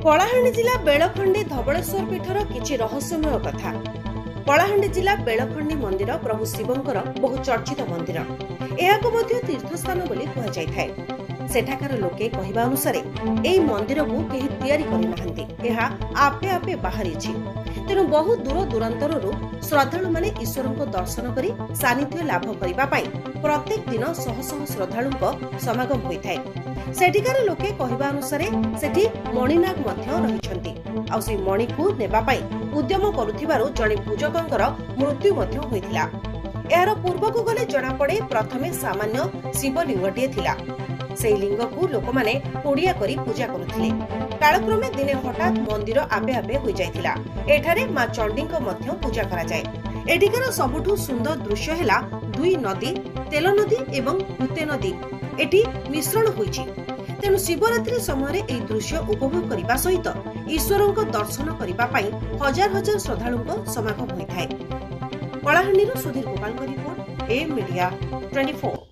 कलाहांडी जिला बेलखंडी धवलेश्वर पीठर किछि रहस्यमय कथा। कलाहांडी जिला बेलखंडी मंदिर प्रभु शिवंकर बहु चर्चित मंदिर। एहाको मध्य तीर्थस्थान बोली कहा जाय थाए। सेठाकार लोके कहिबा अनुसार एई मंदिर को केही तयारी करि नाहंती। एहा आपे आपे बाहरिछि। तेणु बहु दूर दूरांतरରୁ श्रद्धालु माने ईश्वरको दर्शन करी सानिध्य लाभ करिबा पई प्रत्येक दिन शह शह श्रद्धालुको समागम होइथाय। सेठिकार लोके कहिबा अनुसार सेठी मणिनाग मध्य रहिछंती। आ से मणि को नेबा पई उद्यम करुथिबारो जणे पूजकंकर मृत्यु मध्य होइथिला। एहार पूर्वको गले जणा पड़े प्रथमे सामान्य शिवलिंगटिए थिला। सेई लिंग को लोक माने पोडिया करी पूजा करुथिले। कालक्रमे दिने हठात मंदिर आपे आपे होई जायथिला। एठारे मां चंडीको मध्य पूजा करा जाय। एठिकार सबुठु सुंदर दृश्य हेला दुई नदी, तेल नदी एवं भूते नदी एठी मिश्रण होईछि। तेणु शिवरात्रि समय एई दृश्य उपभोग करिबा सहित ईश्वरको दर्शन करिबा पई हजार हजार श्रद्धालुको समागम होइथाय। कलाहांडीरो सुधीर गोपालଙ୍କ रिपोर्ट, ए मीडिया 24।